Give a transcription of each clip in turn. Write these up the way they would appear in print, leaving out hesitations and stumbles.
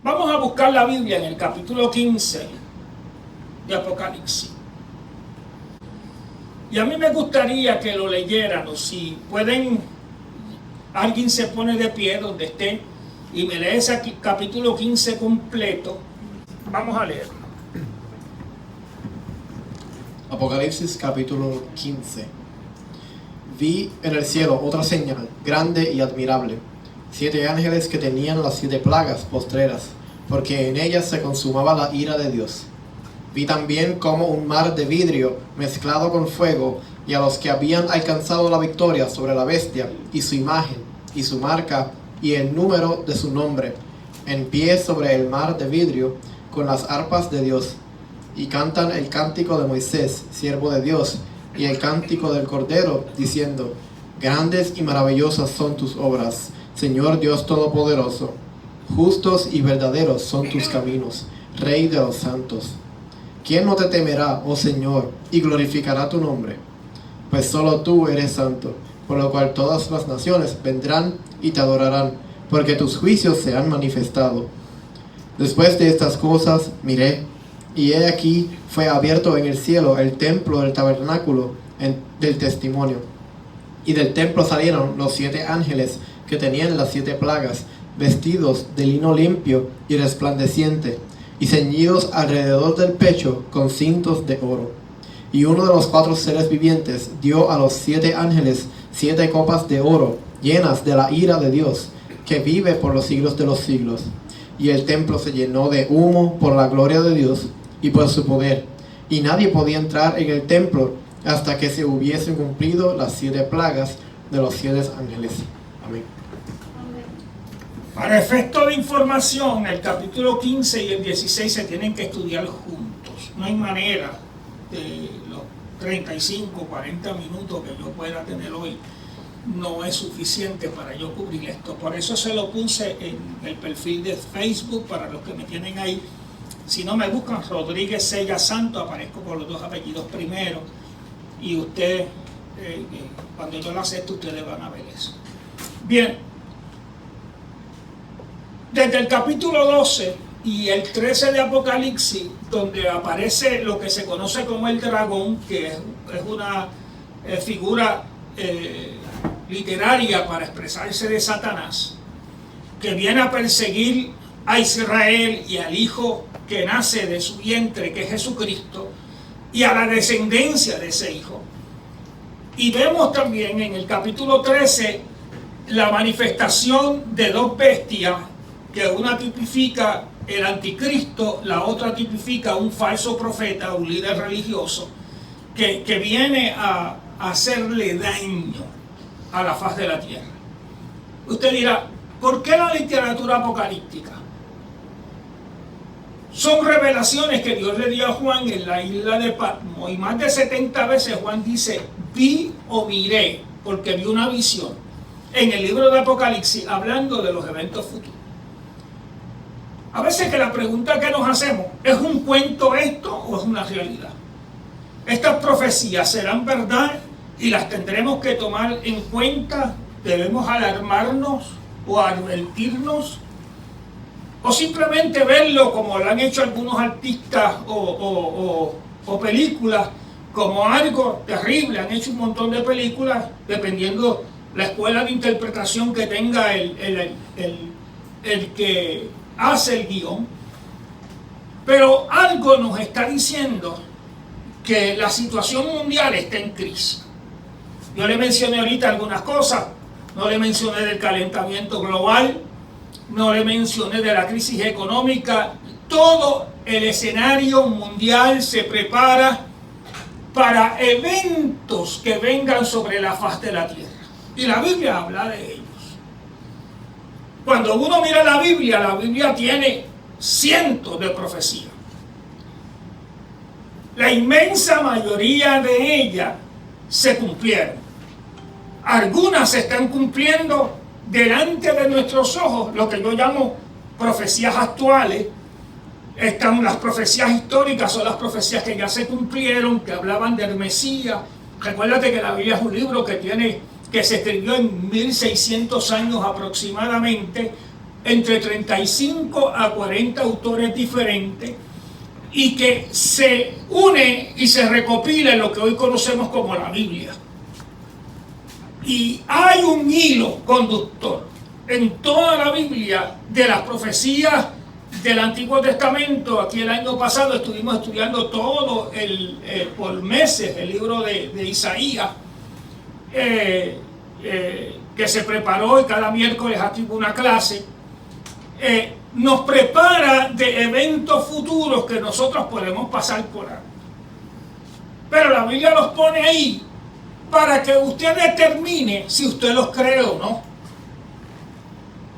Vamos a buscar la Biblia en el capítulo 15 de Apocalipsis. Y a mí me gustaría que lo leyeran, o si pueden, alguien se pone de pie donde esté y me lee ese capítulo 15 completo. Vamos a leerlo. Apocalipsis capítulo 15. Vi en el cielo otra señal, grande y admirable, 7 ángeles que tenían las 7 plagas postreras, porque en ellas se consumaba la ira de Dios. Vi también como un mar de vidrio mezclado con fuego, y a los que habían alcanzado la victoria sobre la bestia, y su imagen, y su marca, y el número de su nombre, en pie sobre el mar de vidrio, con las arpas de Dios, y cantan el cántico de Moisés, siervo de Dios, y el cántico del Cordero, diciendo: Grandes y maravillosas son tus obras, Señor Dios Todopoderoso. Justos y verdaderos son tus caminos, Rey de los santos. ¿Quién no te temerá, oh Señor, y glorificará tu nombre? Pues solo tú eres santo, por lo cual todas las naciones vendrán y te adorarán, porque tus juicios se han manifestado. Después de estas cosas miré, y he aquí fue abierto en el cielo el templo del tabernáculo del testimonio. Y del templo salieron los 7 ángeles que tenían las 7 plagas, vestidos de lino limpio y resplandeciente, y ceñidos alrededor del pecho con cintos de oro. Y uno de los 4 seres vivientes dio a los 7 ángeles 7 copas de oro, llenas de la ira de Dios, que vive por los siglos de los siglos. Y el templo se llenó de humo por la gloria de Dios y por su poder, y nadie podía entrar en el templo hasta que se hubiesen cumplido las 7 plagas de los 7 ángeles. Amén. Para efecto de información, el capítulo 15 y el 16 se tienen que estudiar juntos. No hay manera de los 35, 40 minutos que yo pueda tener hoy, no es suficiente para yo cubrir esto. Por eso se lo puse en el perfil de Facebook para los que me tienen ahí. Si no me buscan Rodríguez Sella Santo, aparezco con los 2 apellidos primero. Y usted, cuando yo lo acepto, ustedes van a ver eso. Bien, desde el capítulo 12 y el 13 de Apocalipsis, donde aparece lo que se conoce como el dragón, que es una figura literaria para expresarse de Satanás, que viene a perseguir a Israel y al hijo que nace de su vientre, que es Jesucristo, y a la descendencia de ese hijo. Y vemos también en el capítulo 13 la manifestación de 2 bestias, que una tipifica el anticristo, la otra tipifica un falso profeta, un líder religioso, que viene a hacerle daño a la faz de la tierra. Usted dirá, ¿por qué la literatura apocalíptica? Son revelaciones que Dios le dio a Juan en la isla de Patmos, y más de 70 veces Juan dice, vi o miré, porque vi una visión en el libro de Apocalipsis hablando de los eventos futuros. A veces que la pregunta que nos hacemos, ¿es un cuento esto o es una realidad? Estas profecías serán verdad y las tendremos que tomar en cuenta. ¿Debemos alarmarnos o advertirnos? O simplemente verlo como lo han hecho algunos artistas o películas como algo terrible. Han hecho un montón de películas dependiendo la escuela de interpretación que tenga el que hace el guión. Pero algo nos está diciendo que la situación mundial está en crisis. Yo le mencioné ahorita algunas cosas. No le mencioné del calentamiento global, no le mencioné de la crisis económica. Todo el escenario mundial se prepara para eventos que vengan sobre la faz de la tierra. Y la Biblia habla de ellos. Cuando uno mira la Biblia tiene cientos de profecías. La inmensa mayoría de ellas se cumplieron. Algunas se están cumpliendo delante de nuestros ojos, lo que yo llamo profecías actuales. Están las profecías históricas, son las profecías que ya se cumplieron, que hablaban del Mesías. Recuérdate que la Biblia es un libro que se escribió en 1600 años aproximadamente, entre 35 a 40 autores diferentes y que se une y se recopila en lo que hoy conocemos como la Biblia. Y hay un hilo conductor en toda la Biblia de las profecías del Antiguo Testamento. Aquí el año pasado estuvimos estudiando todo por meses el libro de Isaías, que se preparó, y cada miércoles aquí hubo una clase. Nos prepara de eventos futuros que nosotros podemos pasar por ahí. Pero la Biblia los pone ahí para que usted determine si usted los cree o no.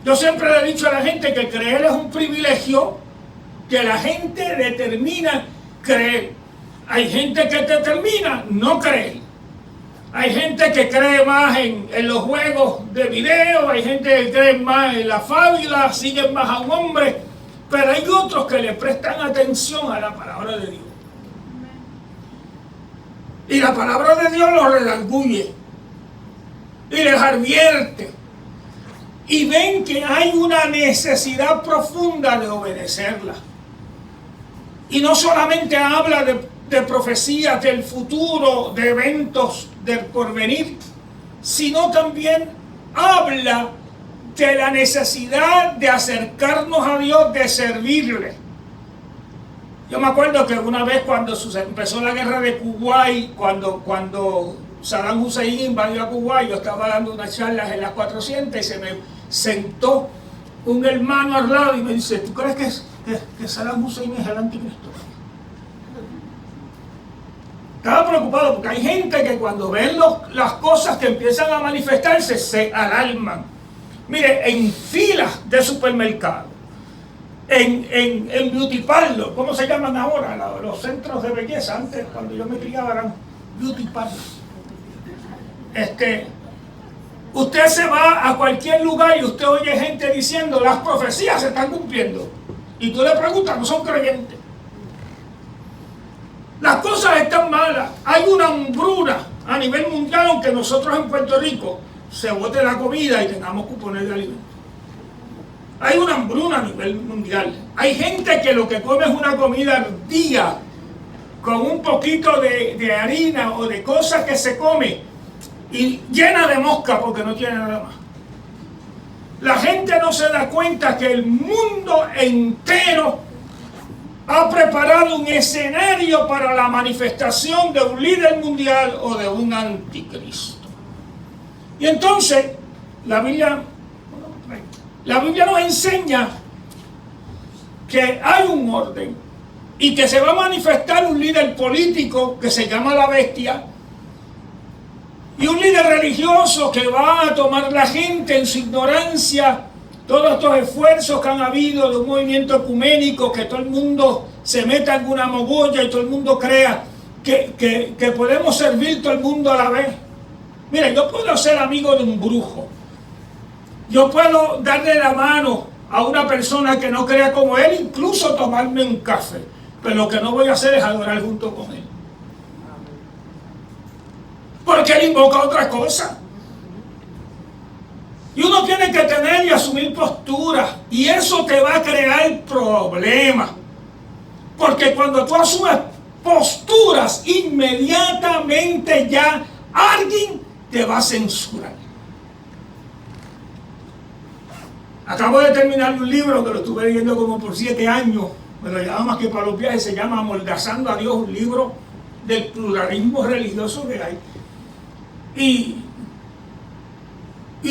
Yo siempre le he dicho a la gente que creer es un privilegio que la gente determina creer. Hay gente que determina no creer. Hay gente que cree más en los juegos de video, hay gente que cree más en la fábula, siguen más a un hombre, pero hay otros que le prestan atención a la palabra de Dios. Y la palabra de Dios los redarguye y les advierte. Y ven que hay una necesidad profunda de obedecerla. Y no solamente habla de profecías del futuro, de eventos del porvenir, sino también habla de la necesidad de acercarnos a Dios, de servirle. Yo me acuerdo que una vez cuando empezó la guerra de Kuwait, cuando Saddam Hussein invadió a Kuwait, yo estaba dando unas charlas en las 400 y se me sentó un hermano al lado y me dice: ¿tú crees que Saddam Hussein es el anticristo? Estaba preocupado porque hay gente que cuando ven las cosas que empiezan a manifestarse se alarman. Mire, en filas de supermercados, en beauty parlor, ¿cómo se llaman ahora? Los centros de belleza. Antes, cuando yo me criaba, eran beauty parlor. Usted se va a cualquier lugar y usted oye gente diciendo: las profecías se están cumpliendo. Y tú le preguntas: no son creyentes. Las cosas están malas. Hay una hambruna a nivel mundial, aunque nosotros en Puerto Rico se bote la comida y tengamos cupones de alimentos. Hay una hambruna a nivel mundial. Hay gente que lo que come es una comida al día, con un poquito de harina o de cosas que se come, y llena de mosca porque no tiene nada más. La gente no se da cuenta que el mundo entero ha preparado un escenario para la manifestación de un líder mundial o de un anticristo. Y entonces la Biblia nos enseña que hay un orden y que se va a manifestar un líder político que se llama la bestia, y un líder religioso que va a tomar la gente en su ignorancia. Todos estos esfuerzos que han habido de un movimiento ecuménico, que todo el mundo se meta en una mogolla y todo el mundo crea que podemos servir todo el mundo a la vez. Mira, yo puedo ser amigo de un brujo, yo puedo darle la mano a una persona que no crea como él, incluso tomarme un café, pero lo que no voy a hacer es adorar junto con él, porque él invoca otra cosa. Y uno tiene que tener y asumir posturas, y eso te va a crear problemas, porque cuando tú asumes posturas, inmediatamente ya alguien te va a censurar. Acabo de terminar un libro que lo estuve leyendo como por 7 años, me lo llevaba más que para los viajes, se llama Amordazando a Dios, un libro del pluralismo religioso que hay. Y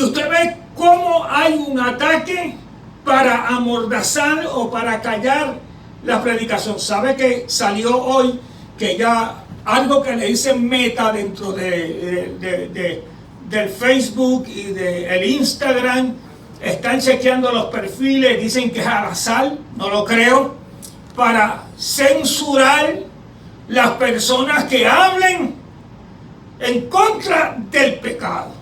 usted ve cómo hay un ataque para amordazar o para callar la predicación. ¿Sabe que salió hoy que ya algo que le dicen Meta dentro del Facebook y del Instagram? Están chequeando los perfiles, dicen que es al azar, no lo creo, para censurar las personas que hablen en contra del pecado.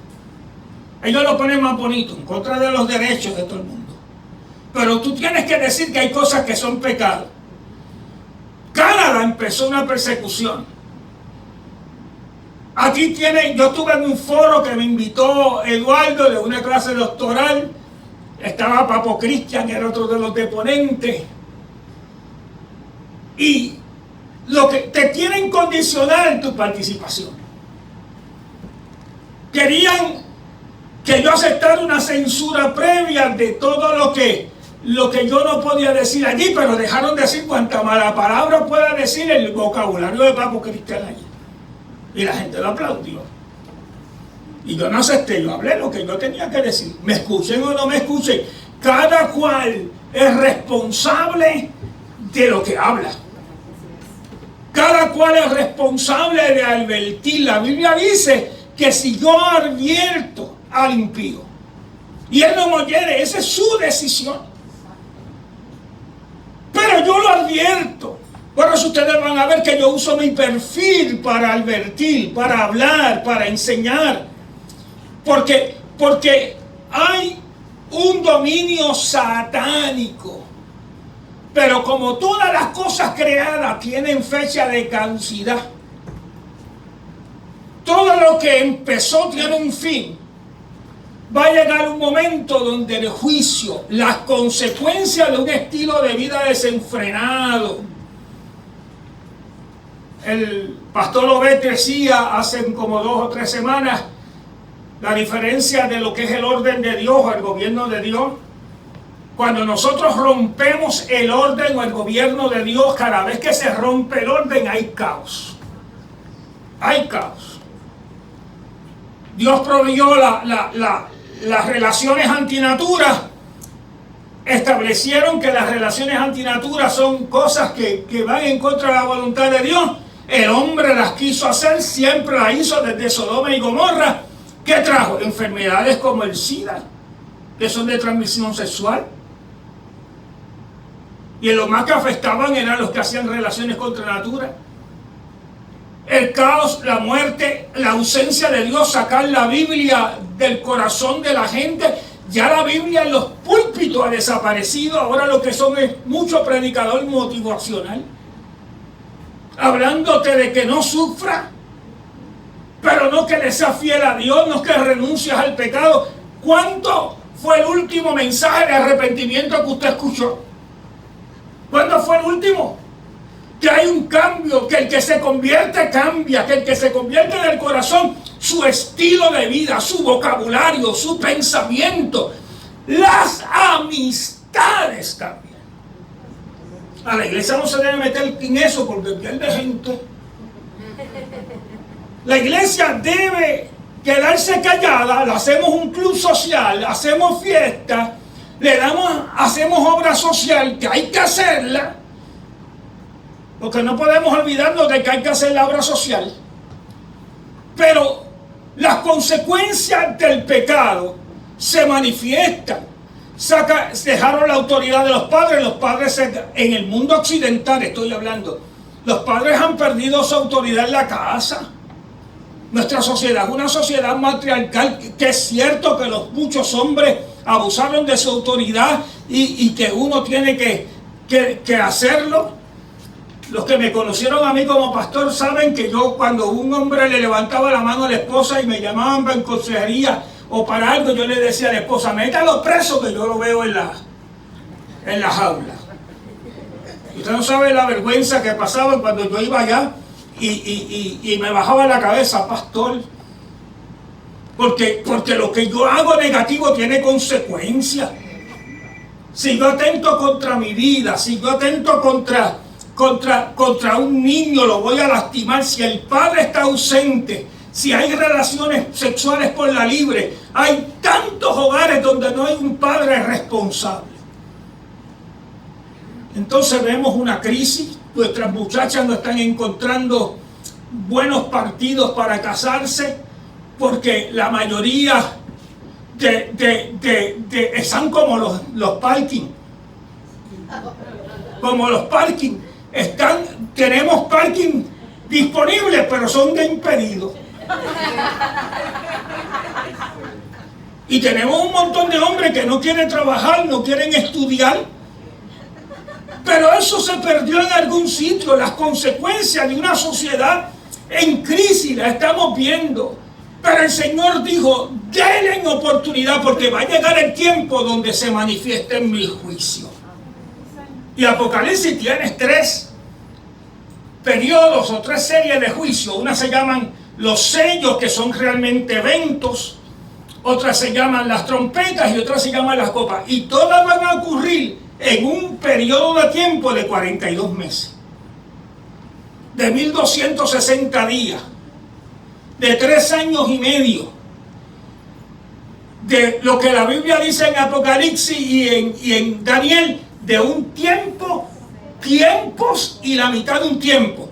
Ellos lo ponen más bonito, en contra de los derechos de todo el mundo. Pero tú tienes que decir que hay cosas que son pecados. Canadá empezó una persecución. Aquí yo estuve en un foro que me invitó Eduardo de una clase doctoral estaba Papo Cristian, era otro de los deponentes, y lo que te quieren condicionar en tu participación. Querían que yo aceptara una censura previa de todo lo que yo no podía decir allí, pero dejaron de decir cuanta mala palabra pueda decir el vocabulario de Papo Cristian allí. Y la gente lo aplaudió. Y yo no acepté, yo hablé lo que yo tenía que decir. Me escuchen o no me escuchen, cada cual es responsable de lo que habla. Cada cual es responsable de advertir. La Biblia dice que si yo advierto al impío y él no me oyere, esa es su decisión. Pero yo lo advierto. Por eso ustedes van a ver que yo uso mi perfil para advertir, para hablar, para enseñar. Porque hay un dominio satánico. Pero como todas las cosas creadas tienen fecha de caducidad, todo lo que empezó tiene un fin. Va a llegar un momento donde el juicio, las consecuencias de un estilo de vida desenfrenado. El pastor Obed decía hace como 2 o 3 semanas la diferencia de lo que es el orden de Dios, el gobierno de Dios. Cuando nosotros rompemos el orden o el gobierno de Dios, cada vez que se rompe el orden hay caos. Hay caos. Dios proveyó las relaciones antinatura. Establecieron que las relaciones antinatura son cosas que van en contra de la voluntad de Dios. El hombre las quiso hacer, siempre las hizo desde Sodoma y Gomorra. ¿Qué trajo? Enfermedades como el SIDA, que son de transmisión sexual. Y los más que afectaban eran los que hacían relaciones contra natura. El caos, la muerte, la ausencia de Dios, sacar la Biblia del corazón de la gente. Ya la Biblia en los púlpitos ha desaparecido. Ahora lo que son es mucho predicador motivacional, hablándote de que no sufra, pero no que le seas fiel a Dios, no que renuncies al pecado. ¿Cuánto fue el último mensaje de arrepentimiento que usted escuchó? ¿Cuándo fue el último? Que hay un cambio, que el que se convierte cambia, que el que se convierte del corazón, su estilo de vida, su vocabulario, su pensamiento, las amistades cambian. A la iglesia no se debe meter en eso porque pierde gente. La iglesia debe quedarse callada, le hacemos un club social, hacemos fiesta, hacemos obra social, que hay que hacerla, porque no podemos olvidarnos de que hay que hacer la obra social. Pero las consecuencias del pecado se manifiestan. Dejaron la autoridad de los padres en el mundo occidental estoy hablando, los padres han perdido su autoridad en la casa. Nuestra sociedad es una sociedad matriarcal, que es cierto que muchos hombres abusaron de su autoridad y que uno tiene que hacerlo. Los que me conocieron a mí como pastor saben que yo, cuando un hombre le levantaba la mano a la esposa y me llamaban para consejería o para algo, yo le decía a la esposa, métalo preso que yo lo veo en la jaula. Y usted no sabe la vergüenza que pasaba cuando yo iba allá y me bajaba la cabeza, pastor, porque lo que yo hago negativo tiene consecuencias. Si yo atento contra mi vida, si yo atento contra un niño, lo voy a lastimar. Si el padre está ausente, si hay relaciones sexuales por la libre, hay tantos hogares donde no hay un padre responsable. Entonces vemos una crisis. Nuestras muchachas no están encontrando buenos partidos para casarse porque la mayoría están como los parking. Como los parking. Tenemos parking disponibles, pero son de impedido. Y tenemos un montón de hombres que no quieren trabajar, no quieren estudiar. Pero eso se perdió en algún sitio. Las consecuencias de una sociedad en crisis las estamos viendo. Pero el Señor dijo, denle oportunidad porque va a llegar el tiempo donde se manifieste mi juicio. Y Apocalipsis tiene 3 periodos o 3 series de juicio. Una se llaman los sellos, que son realmente eventos. Otras se llaman las trompetas y otras se llaman las copas. Y todas van a ocurrir en un periodo de tiempo de 42 meses. De 1260 días. De 3 años y medio. De lo que la Biblia dice en Apocalipsis y en Daniel, de un tiempo, tiempos y la mitad de un tiempo.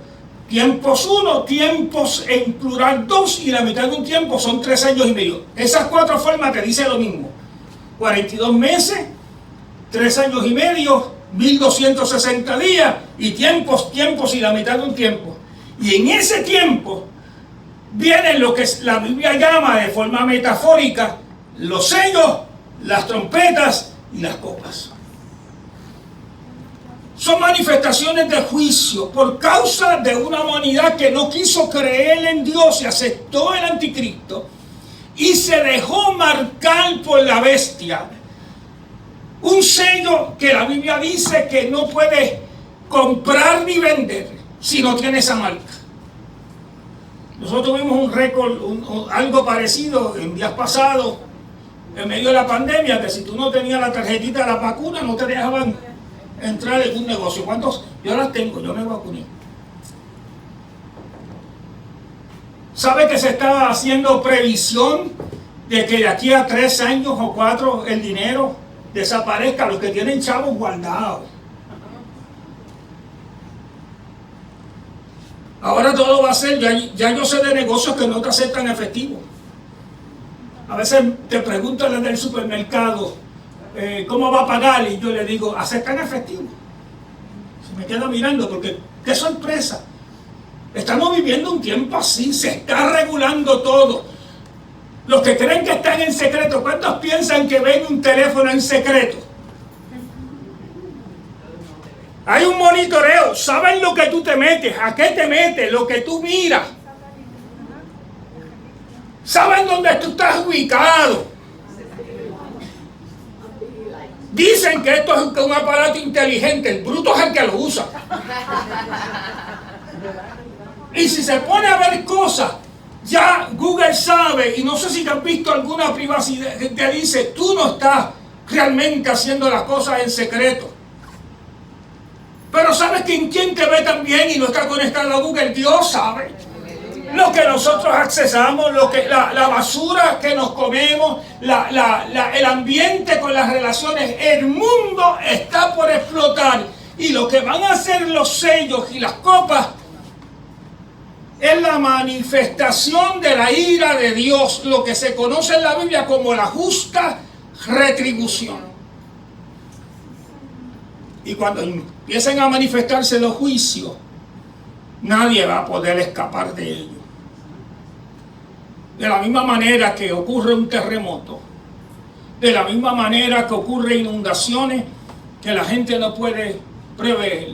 Tiempos 1, tiempos en plural 2 y la mitad de un tiempo son 3 años y medio. Esas 4 formas te dicen lo mismo. 42 meses, 3 años y medio, 1260 días y tiempos y la mitad de un tiempo. Y en ese tiempo vienen lo que la Biblia llama de forma metafórica los sellos, las trompetas y las copas. Son manifestaciones de juicio por causa de una humanidad que no quiso creer en Dios y aceptó el anticristo y se dejó marcar por la bestia. Un sello que la Biblia dice que no puedes comprar ni vender si no tienes esa marca. Nosotros tuvimos un récord, algo parecido en días pasados, en medio de la pandemia, que si tú no tenías la tarjetita de la vacuna no te dejaban entrar en un negocio. ¿Cuántos? Yo las tengo, yo me vacuné. ¿Sabe que se está haciendo previsión de que de aquí a 3 años o 4 el dinero desaparezca? Los que tienen chavos guardados. Ahora todo va a ser, ya yo sé de negocios que no te aceptan efectivo. A veces te preguntan en el supermercado, ¿cómo va a pagar? Y yo le digo, ¿aceptan efectivo? Se me queda mirando porque, qué sorpresa. Estamos viviendo un tiempo así, se está regulando todo. Los que creen que están en secreto, ¿cuántos piensan que ven un teléfono en secreto? Hay un monitoreo, saben lo que tú te metes, a qué te metes, lo que tú miras. Saben dónde tú estás ubicado. Dicen que esto es un aparato inteligente, el bruto es el que lo usa. Y si se pone a ver cosas, ya Google sabe, y no sé si te has visto alguna privacidad que te dice, tú no estás realmente haciendo las cosas en secreto. Pero sabes que en quién te ve también y no está conectado a Google, Dios sabe. Lo que nosotros accesamos, la basura que nos comemos, el ambiente con las relaciones, el mundo está por explotar. Y lo que van a hacer los sellos y las copas es la manifestación de la ira de Dios, lo que se conoce en la Biblia como la justa retribución. Y cuando empiecen a manifestarse los juicios, nadie va a poder escapar de ellos. De la misma manera que ocurre un terremoto, de la misma manera que ocurren inundaciones que la gente no puede prever.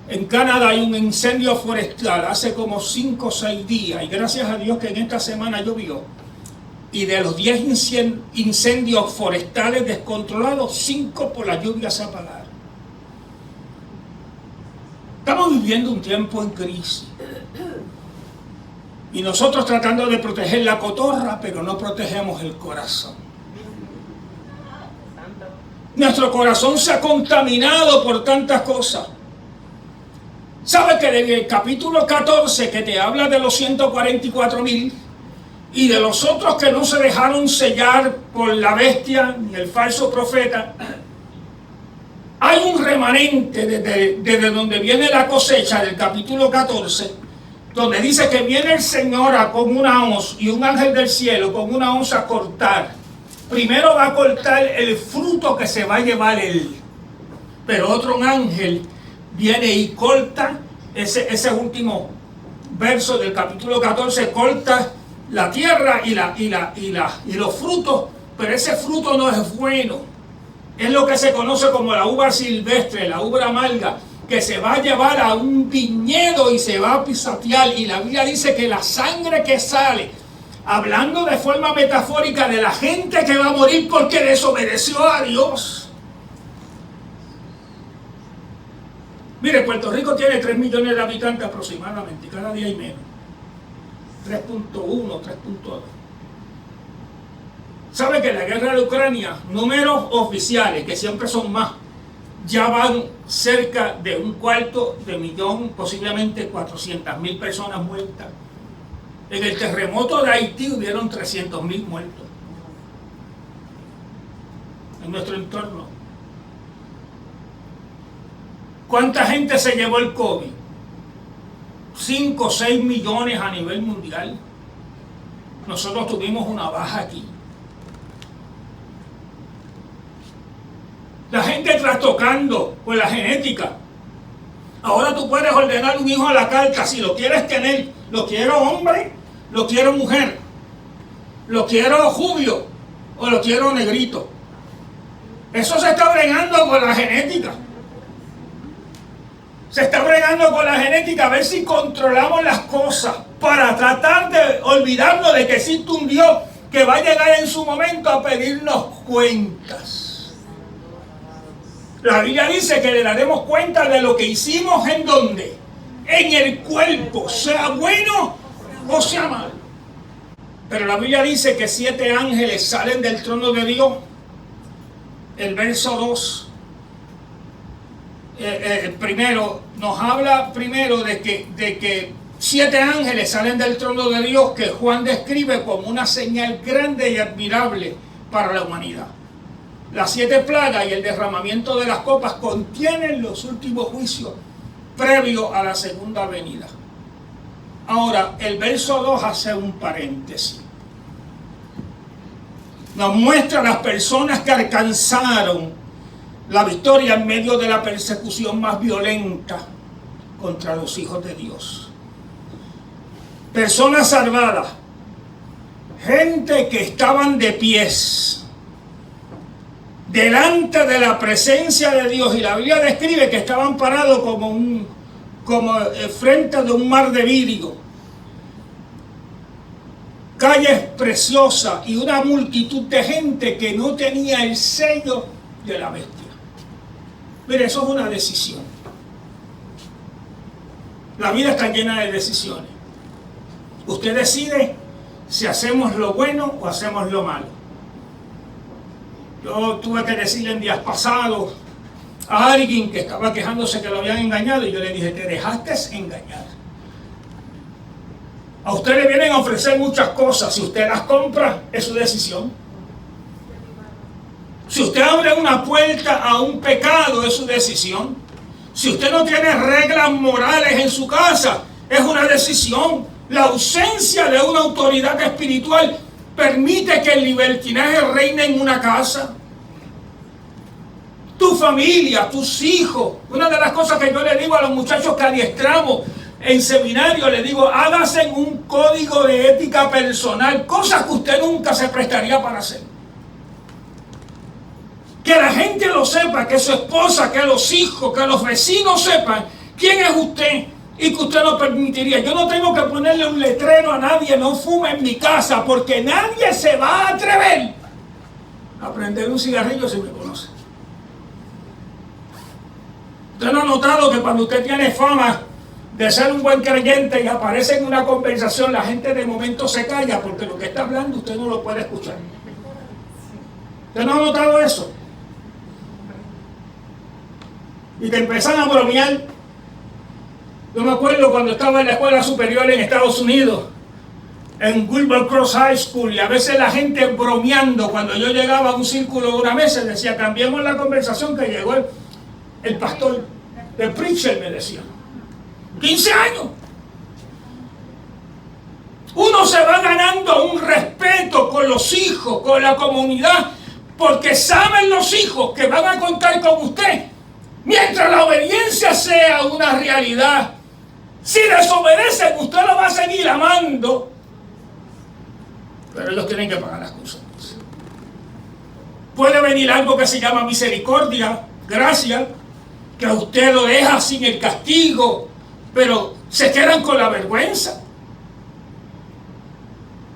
En Canadá hay un incendio forestal hace como 5 o 6 días, y gracias a Dios que en esta semana llovió. Y de los 10 incendios forestales descontrolados, 5 por la lluvia se apagaron. Estamos viviendo un tiempo en crisis. Y nosotros tratando de proteger la cotorra, pero no protegemos el corazón. Nuestro corazón se ha contaminado por tantas cosas. ¿Sabe que en el capítulo 14 que te habla de los 144,000 y de los otros que no se dejaron sellar por la bestia ni el falso profeta, hay un remanente desde donde viene la cosecha del capítulo 14, donde dice que viene el Señor con una hoz y un ángel del cielo con una hoz a cortar. Primero va a cortar el fruto que se va a llevar él, pero otro ángel viene y corta ese último verso del capítulo 14, corta la tierra y los frutos, pero ese fruto no es bueno. Es lo que se conoce como la uva silvestre, la uva amarga, que se va a llevar a un viñedo y se va a pisotear. Y la Biblia dice que la sangre que sale hablando de forma metafórica de la gente que va a morir porque desobedeció a Dios. Mire, Puerto Rico tiene 3 millones de habitantes aproximadamente, cada día hay menos. 3.1, 3.2. ¿Sabe que en la guerra de Ucrania, números oficiales, que siempre son más, ya van cerca de 250.000, posiblemente 400.000 personas muertas? En el terremoto de Haití hubieron 300.000 muertos en nuestro entorno. ¿Cuánta gente se llevó el COVID? 5 o 6 millones a nivel mundial. Nosotros tuvimos una baja aquí. La gente trastocando con la genética. Ahora tú puedes ordenar un hijo a la carta si lo quieres tener. Lo quiero hombre, lo quiero mujer, lo quiero judío o lo quiero negrito. Eso se está bregando con la genética. Se está bregando con la genética a ver si controlamos las cosas para tratar de olvidarnos de que existe un Dios que va a llegar en su momento a pedirnos cuentas. La Biblia dice que le daremos cuenta de lo que hicimos en donde, en el cuerpo, sea bueno o sea malo. Pero la Biblia dice que 7 ángeles salen del trono de Dios. El verso 2. Primero nos habla de que 7 ángeles salen del trono de Dios, que Juan describe como una señal grande y admirable para la humanidad. Las 7 plagas y el derramamiento de las copas contienen los últimos juicios previos a la segunda venida. Ahora, el verso 2 hace un paréntesis. Nos muestra las personas que alcanzaron la victoria en medio de la persecución más violenta contra los hijos de Dios. Personas salvadas, gente que estaban de pies delante de la presencia de Dios, y la Biblia describe que estaban parados como frente de un mar de vidrio, calles preciosas y una multitud de gente que no tenía el sello de la bestia. Mire, eso es una decisión. La vida está llena de decisiones. Usted decide si hacemos lo bueno o hacemos lo malo. Yo tuve que decirle en días pasados a alguien que estaba quejándose que lo habían engañado, y yo le dije: te dejaste engañar. A usted le vienen a ofrecer muchas cosas. Si usted las compra, es su decisión. Si usted abre una puerta a un pecado, es su decisión. Si usted no tiene reglas morales en su casa, es una decisión. La ausencia de una autoridad espiritual permite que el libertinaje reine en una casa. Tu familia, tus hijos. Una de las cosas que yo le digo a los muchachos que adiestramos en seminario, le digo: hágase un código de ética personal, cosas que usted nunca se prestaría para hacer. Que la gente lo sepa, que su esposa, que los hijos, que los vecinos sepan quién es usted y que usted no permitiría. Yo no tengo que ponerle un letrero a nadie: no fume en mi casa, porque nadie se va a atrever a prender un cigarrillo si me conoce. ¿Usted no ha notado que cuando usted tiene fama de ser un buen creyente y aparece en una conversación, la gente de momento se calla porque lo que está hablando usted no lo puede escuchar? ¿Usted no ha notado eso? Y te empiezan a bromear. Yo me acuerdo cuando estaba en la escuela superior en Estados Unidos, en Wilbur Cross High School, y a veces la gente bromeando, cuando yo llegaba a un círculo de una mesa, decía: cambiemos la conversación, que llegó el pastor, el preacher, me decía. 15 años. Uno se va ganando un respeto con los hijos, con la comunidad, porque saben los hijos que van a contar con usted mientras la obediencia sea una realidad. Si desobedecen, usted lo va a seguir amando, pero ellos tienen que pagar las cosas. Puede venir algo que se llama misericordia, gracia, que a usted lo deja sin el castigo, pero se quedan con la vergüenza.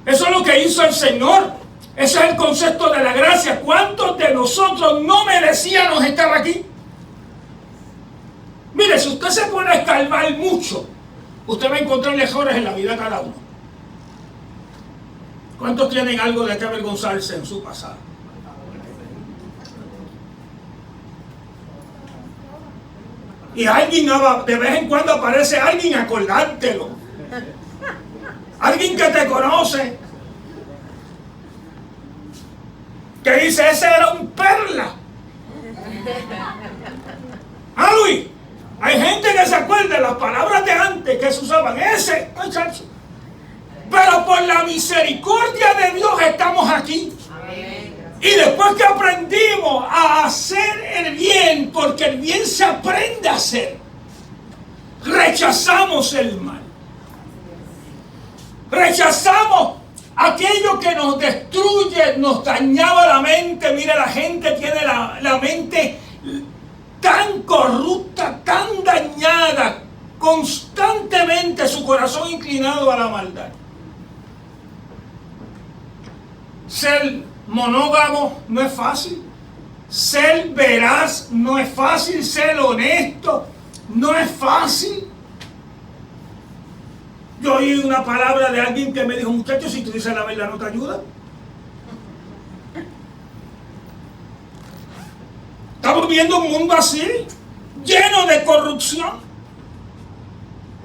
Eso es lo que hizo el Señor. Ese es el concepto de la gracia. ¿Cuántos de nosotros no merecíamos estar aquí? Mire, si usted se pone a escarbar mucho, usted va a encontrar mejores en la vida de cada uno. ¿Cuántos tienen algo de que avergonzarse en su pasado? Y alguien, de vez en cuando aparece alguien a acordártelo. Alguien que te conoce. Que dice, ese era un perla. Ah, Luis, hay gente que se acuerda de las palabras de antes que se usaban. Ese, muchacho. Pero por la misericordia de Dios estamos aquí. Y después que aprendimos a hacer el bien, porque el bien se aprende a hacer, rechazamos el mal. Rechazamos aquello que nos destruye, nos dañaba la mente. Mira, la gente tiene la mente tan corrupta, tan dañada, constantemente su corazón inclinado a la maldad. Ser monógamo no es fácil. Ser veraz no es fácil. Ser honesto no es fácil. Yo oí una palabra de alguien que me dijo, muchacho, si tú dices la verdad no te ayuda. Estamos viendo un mundo así, lleno de corrupción.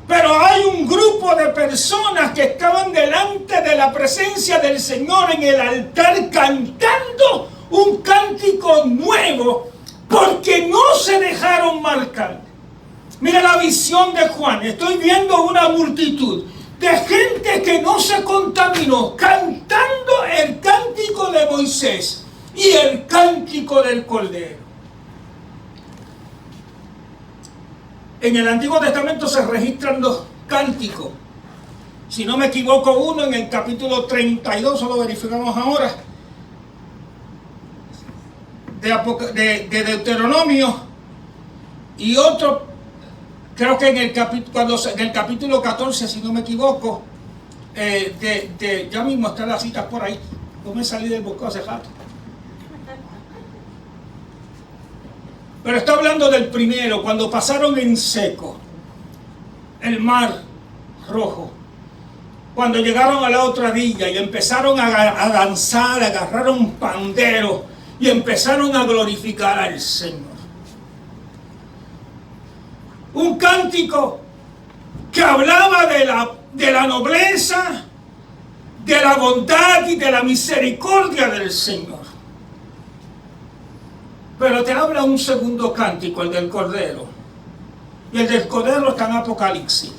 Pero hay un grupo de personas que estaban delante de la presencia del Señor en el altar cantando un cántico nuevo porque no se dejaron marcar. Mira la visión de Juan. Estoy viendo una multitud de gente que no se contaminó cantando el cántico de Moisés y el cántico del Cordero. En el Antiguo Testamento se registran dos cánticos. Si no me equivoco, uno en el capítulo 32, lo verificamos ahora, de Deuteronomio, y otro, creo que en el capítulo 14, si no me equivoco, ya mismo están las citas por ahí. No me salí del bosque hace rato. Pero está hablando del primero, cuando pasaron en seco el mar rojo, cuando llegaron a la otra orilla y empezaron a danzar, agarraron pandero y empezaron a glorificar al Señor. Un cántico que hablaba de la nobleza, de la bondad y de la misericordia del Señor. Pero te habla un segundo cántico, el del Cordero. Y el del Cordero está en Apocalipsis.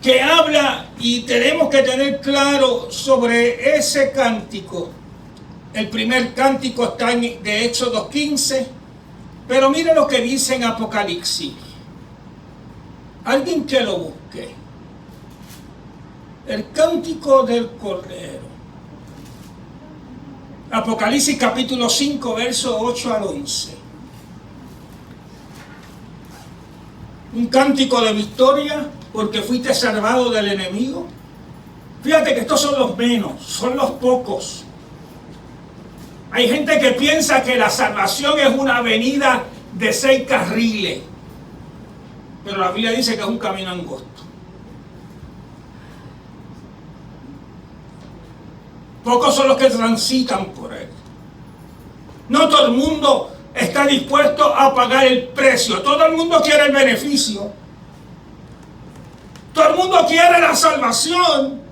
Que habla, y tenemos que tener claro sobre ese cántico. El primer cántico está de Éxodo 15. Pero mira lo que dice en Apocalipsis. Alguien que lo busque. El cántico del Cordero. Apocalipsis capítulo 5, versos 8 al 11. Un cántico de victoria porque fuiste salvado del enemigo. Fíjate que estos son los menos, son los pocos. Hay gente que piensa que la salvación es una avenida de 6 carriles. Pero la Biblia dice que es un camino angosto. Pocos son los que transitan por él. No todo el mundo está dispuesto a pagar el precio. Todo el mundo quiere el beneficio. Todo el mundo quiere la salvación,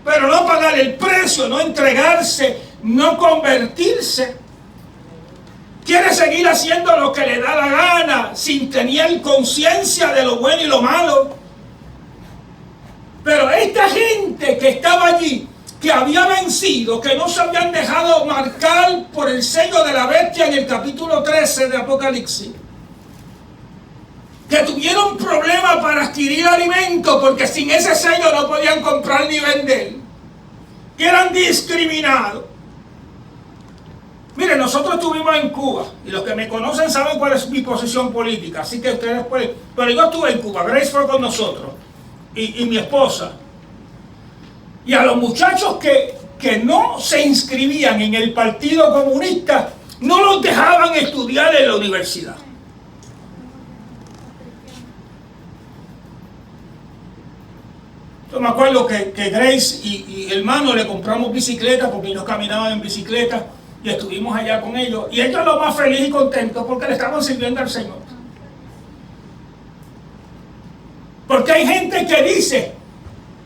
pero no pagar el precio, no entregarse, no convertirse. Quiere seguir haciendo lo que le da la gana, sin tener conciencia de lo bueno y lo malo. Pero esta gente que estaba allí, que había vencido, que no se habían dejado marcar por el sello de la bestia en el capítulo 13 de Apocalipsis, que tuvieron problemas para adquirir alimento porque sin ese sello no podían comprar ni vender, que eran discriminados. Mire, nosotros estuvimos en Cuba, y los que me conocen saben cuál es mi posición política, así que ustedes pueden, pero yo estuve en Cuba, Grace fue con nosotros, y mi esposa. Y a los muchachos que no se inscribían en el Partido Comunista, no los dejaban estudiar en la universidad. Yo me acuerdo que Grace y hermano le compramos bicicletas porque ellos caminaban en bicicleta y estuvimos allá con ellos. Y ellos lo más felices y contentos porque le estaban sirviendo al Señor. Porque hay gente que dice,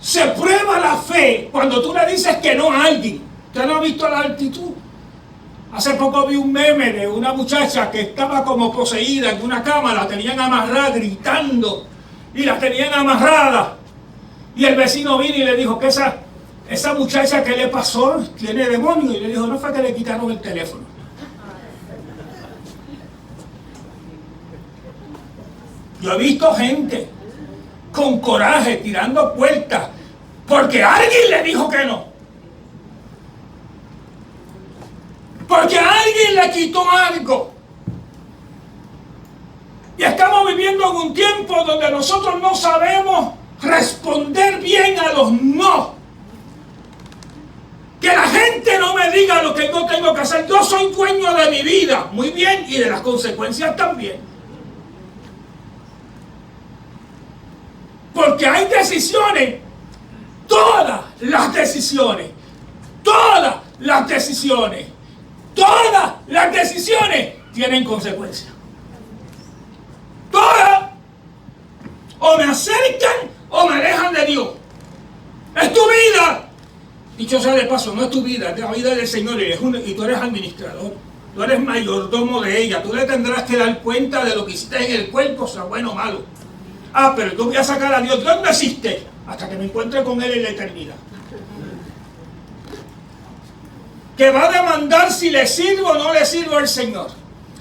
se prueba la fe cuando tú le dices que no a alguien. ¿Usted no ha visto la actitud? Hace poco vi un meme de una muchacha que estaba como poseída en una cama, la tenían amarrada gritando y la tenían amarrada. Y el vecino vino y le dijo que esa muchacha, ¿qué le pasó? Tiene demonio. Y le dijo, no fue que le quitaron el teléfono. Yo he visto gente con coraje tirando puertas porque alguien le dijo que no. Porque alguien le quitó algo. Y estamos viviendo en un tiempo donde nosotros no sabemos responder bien a los no. Que la gente no me diga lo que yo tengo que hacer. Yo soy dueño de mi vida, muy bien, y de las consecuencias también. Porque hay decisiones, todas las decisiones tienen consecuencias. Todas. O me acercan o me alejan de Dios. Es tu vida. Dicho sea de paso, no es tu vida, es la vida del Señor y tú eres administrador. Tú eres mayordomo de ella. Tú le tendrás que dar cuenta de lo que hiciste en el cuerpo, sea bueno o malo. Pero yo voy a sacar a Dios. ¿De dónde existe? Hasta que me encuentre con Él en la eternidad. Que va a demandar si le sirvo o no le sirvo al Señor.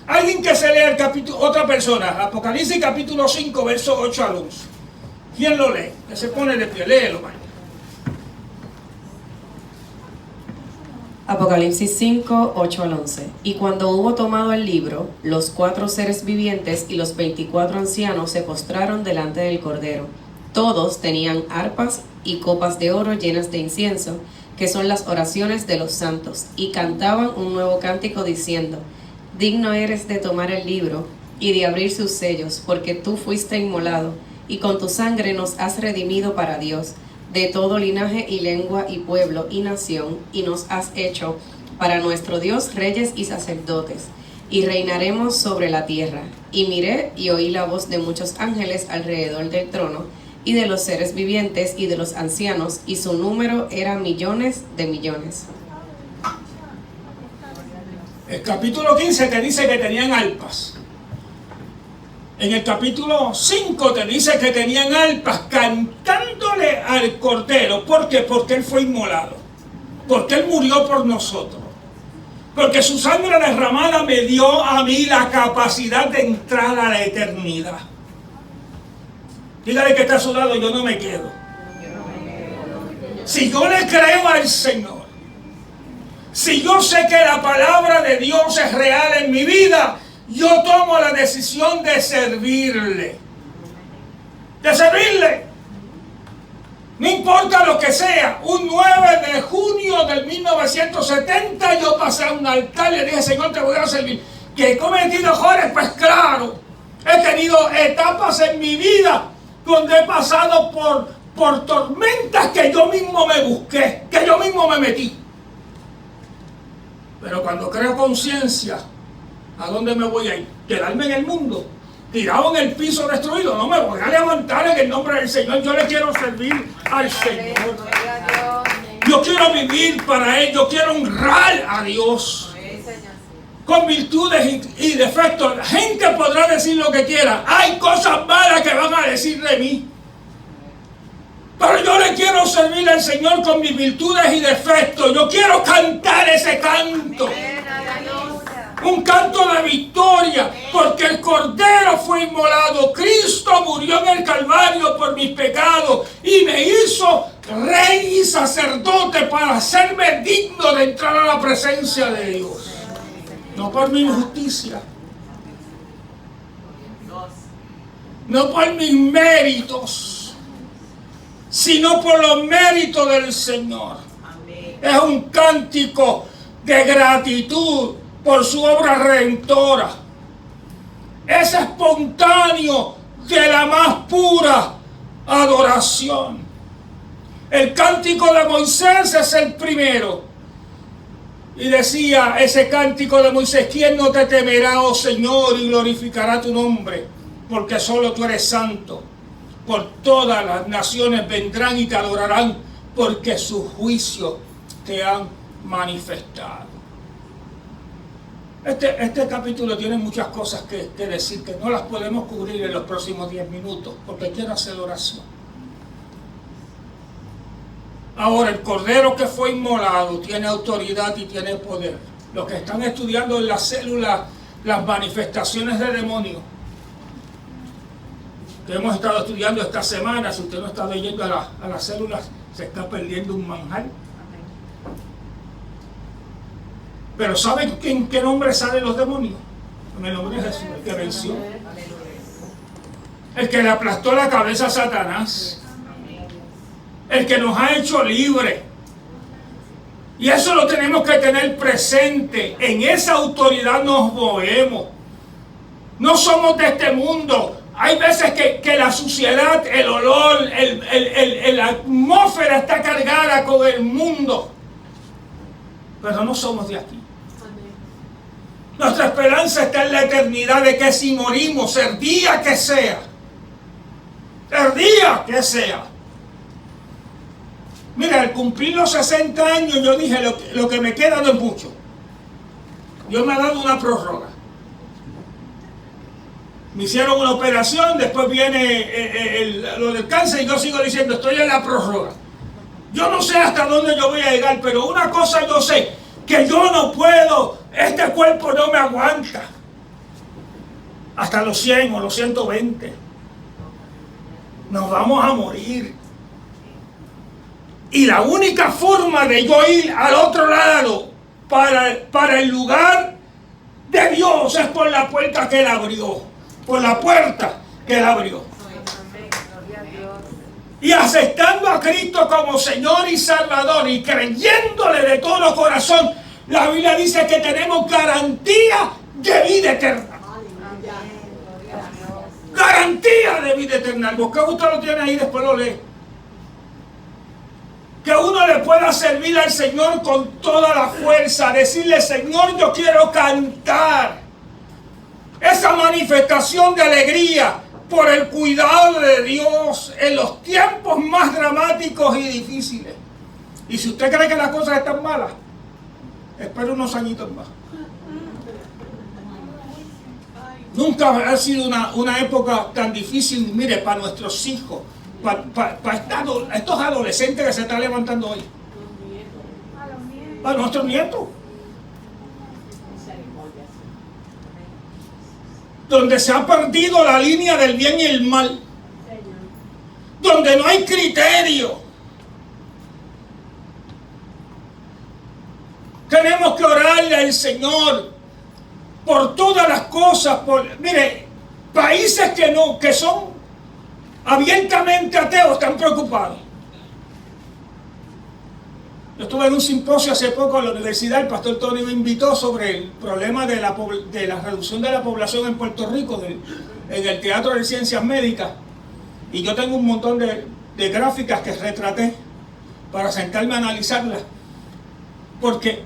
Alguien que se lea el capítulo, otra persona, Apocalipsis capítulo 5, versos 8 al 11. ¿Quién lo lee? Que se pone de pie, léelo, man. Apocalipsis 5, 8 al 11. Y cuando hubo tomado el libro, los 4 seres vivientes y los 24 ancianos se postraron delante del Cordero. Todos tenían arpas y copas de oro llenas de incienso, que son las oraciones de los santos, y cantaban un nuevo cántico diciendo: digno eres de tomar el libro y de abrir sus sellos, porque tú fuiste inmolado, y con tu sangre nos has redimido para Dios, de todo linaje y lengua y pueblo y nación, y nos has hecho para nuestro Dios reyes y sacerdotes, y reinaremos sobre la tierra. Y miré y oí la voz de muchos ángeles alrededor del trono, y de los seres vivientes y de los ancianos, y su número era millones de millones. El capítulo 15 te dice que tenían arpas. En el capítulo 5 te dice que tenían arpas cantándole al Cordero. ¿Por qué? Porque Él fue inmolado. Porque Él murió por nosotros. Porque su sangre derramada me dio a mí la capacidad de entrar a la eternidad. Dígale que está a su lado, yo no me quedo. Si yo le creo al Señor, si yo sé que la palabra de Dios es real en mi vida, yo tomo la decisión de servirle. De servirle. No importa lo que sea. Un 9 de junio del 1970 yo pasé a un altar y le dije: Señor, te voy a servir. ¿Que he cometido errores? Pues claro. He tenido etapas en mi vida donde he pasado por tormentas que yo mismo me busqué, que yo mismo me metí. Pero cuando creo conciencia, ¿a dónde me voy a ir? ¿Quedarme en el mundo? ¿Tirado en el piso destruido? No, me voy a levantar en el nombre del Señor. Yo le quiero servir al Señor. Yo quiero vivir para Él. Yo quiero honrar a Dios. Con virtudes y defectos. La gente podrá decir lo que quiera. Hay cosas malas que van a decir de mí. Pero yo le quiero servir al Señor con mis virtudes y defectos. Yo quiero cantar ese canto. Un canto de victoria. Porque el Cordero fue inmolado. Cristo murió en el Calvario por mis pecados. Y me hizo rey y sacerdote para hacerme digno de entrar a la presencia de Dios. No por mi justicia. No por mis méritos. sino por los méritos del Señor. Es un cántico de gratitud por su obra redentora. Es espontáneo de la más pura adoración. El cántico de Moisés es el primero. Y decía ese cántico de Moisés: ¿quién no te temerá, oh Señor, y glorificará tu nombre? Porque solo tú eres santo. Por todas las naciones vendrán y te adorarán, porque sus juicios te han manifestado. Este capítulo tiene muchas cosas que decir, que no las podemos cubrir en los próximos 10 minutos, porque quiero hacer oración. Ahora, el cordero que fue inmolado tiene autoridad y tiene poder. Los que están estudiando en las células las manifestaciones de demonios, que hemos estado estudiando esta semana, si usted no está leyendo a las células, se está perdiendo un manjar. Pero ¿saben en qué nombre salen los demonios? En el nombre de Jesús, el que venció. El que le aplastó la cabeza a Satanás. El que nos ha hecho libres. Y eso lo tenemos que tener presente. En esa autoridad nos movemos. No somos de este mundo. Hay veces que la suciedad, el olor, la atmósfera está cargada con el mundo. Pero no somos de aquí. Nuestra esperanza está en la eternidad, de que si morimos, el día que sea, mira, al cumplir los 60 años, yo dije, lo que me queda no es mucho. Dios me ha dado una prórroga. Me hicieron una operación, después viene lo del cáncer, y yo sigo diciendo, estoy en la prórroga. Yo no sé hasta dónde yo voy a llegar, pero una cosa yo sé, que yo no puedo, este cuerpo no me aguanta. Hasta los 100 o los 120. Nos vamos a morir. Y la única forma de yo ir al otro lado, para el lugar de Dios, es por la puerta que Él abrió. Por la puerta que Él abrió. Y aceptando a Cristo como Señor y Salvador y creyéndole de todo corazón, la Biblia dice que tenemos garantía de vida eterna. Garantía de vida eterna. Busque, usted lo tiene ahí, después lo lee. Que uno le pueda servir al Señor con toda la fuerza, decirle: Señor, yo quiero cantar. Esa manifestación de alegría por el cuidado de Dios en los tiempos más dramáticos y difíciles. Y si usted cree que las cosas están malas, espere unos añitos más. Nunca ha sido una época tan difícil, mire, para nuestros hijos, para estos adolescentes que se están levantando hoy, para nuestros nietos, donde se ha perdido la línea del bien y el mal, donde no hay criterio. Tenemos que orarle al Señor por todas las cosas. Mire, países que son abiertamente ateos están preocupados. Yo estuve en un simposio hace poco en la universidad, el pastor Tony me invitó sobre el problema de la reducción de la población en Puerto Rico, en el Teatro de Ciencias Médicas. Y yo tengo un montón de gráficas que retraté para sentarme a analizarlas. Porque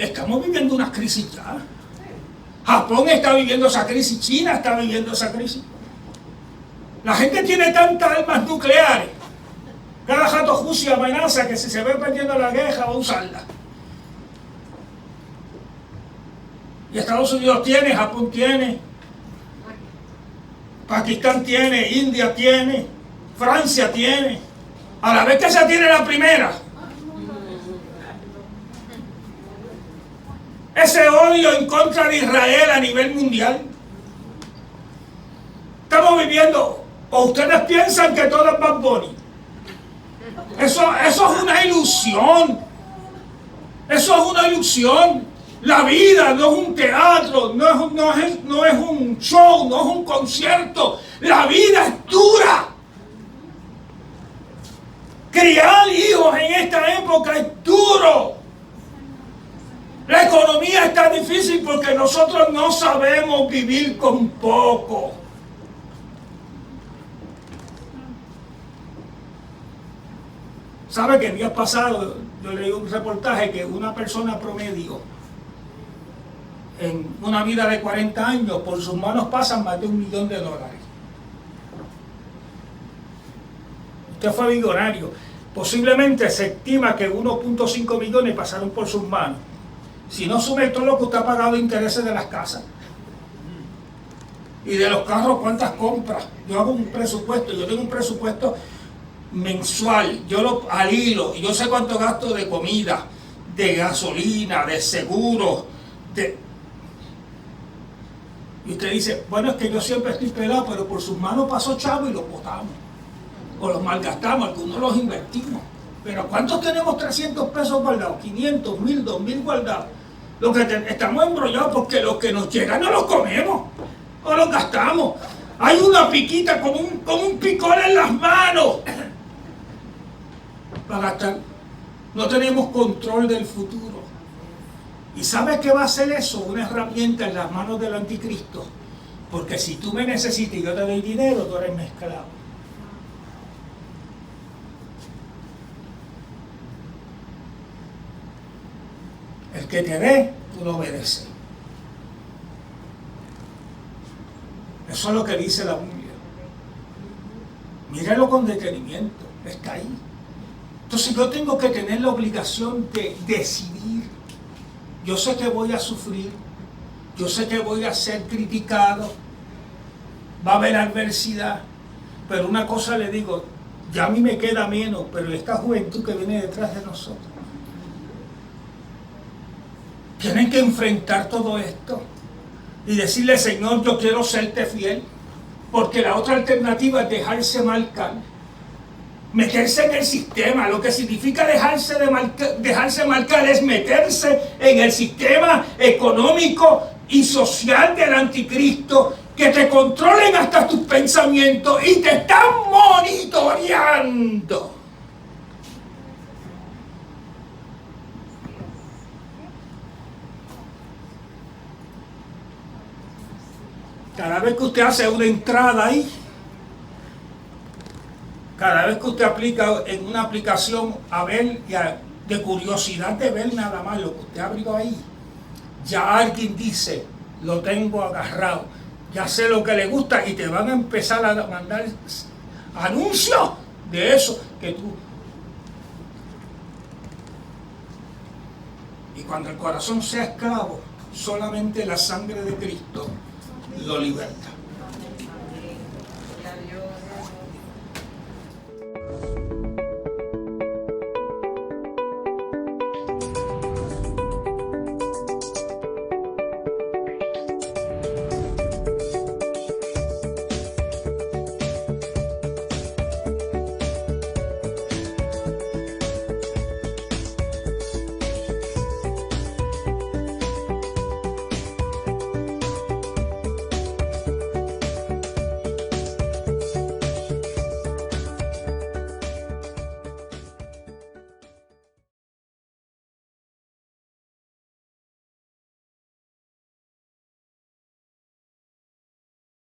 estamos viviendo una crisis ya. Japón está viviendo esa crisis, China está viviendo esa crisis. La gente tiene tantas armas nucleares. Cada rato Rusia amenaza que si se ve perdiendo la guerra va a usarla. Y Estados Unidos tiene, Japón tiene, Pakistán tiene, India tiene, Francia tiene. A la vez que se tiene la primera. Ese odio en contra de Israel a nivel mundial. Estamos viviendo, o ustedes piensan que todo es Bad Bunny. Eso es una ilusión. Eso es una ilusión. La vida no es un teatro, no es un show, no es un concierto. La vida es dura. Criar hijos en esta época es duro. La economía está difícil porque nosotros no sabemos vivir con poco. ¿Sabe que el día pasado yo leí un reportaje que una persona promedio en una vida de 40 años por sus manos pasan más de $1 millón? Usted fue millonario. Posiblemente se estima que 1.5 millones pasaron por sus manos. Si no sume todo lo que usted ha pagado de intereses de las casas y de los carros, cuántas compras. Yo hago un presupuesto, yo tengo un presupuesto mensual, yo lo al hilo, y yo sé cuánto gasto de comida, de gasolina, de seguro, y usted dice, bueno, es que yo siempre estoy pelado, pero por sus manos pasó chavo y los botamos, o los malgastamos, algunos los invertimos. Pero ¿cuántos tenemos 300 pesos guardados? 500, 1000, 2000 guardados. Lo que estamos embrollados porque lo que nos llega no lo comemos, o lo gastamos. Hay una piquita como un picor en las manos para gastar. No tenemos control del futuro. ¿Y sabes qué va a hacer eso? Una herramienta en las manos del anticristo. Porque si tú me necesitas y yo te doy dinero, tú eres mi esclavo. El que te dé, tú lo obedeces. Eso es lo que dice la Biblia. Míralo con detenimiento, está ahí. Entonces yo tengo que tener la obligación de decidir. Yo sé que voy a sufrir, yo sé que voy a ser criticado, va a haber adversidad, pero una cosa le digo, ya a mí me queda menos, pero esta juventud que viene detrás de nosotros, tienen que enfrentar todo esto y decirle, Señor, yo quiero serte fiel, porque la otra alternativa es dejarse marcar, meterse en el sistema. Lo que significa dejarse marcar es meterse en el sistema económico y social del anticristo, que te controlen hasta tus pensamientos y te están monitoreando. Cada vez que usted hace una entrada ahí, cada vez que usted aplica en una aplicación a ver, de curiosidad de ver nada más lo que usted abrió ahí, ya alguien dice, lo tengo agarrado, ya sé lo que le gusta, y te van a empezar a mandar anuncios de eso que tú. Y cuando el corazón sea esclavo, solamente la sangre de Cristo lo liberta.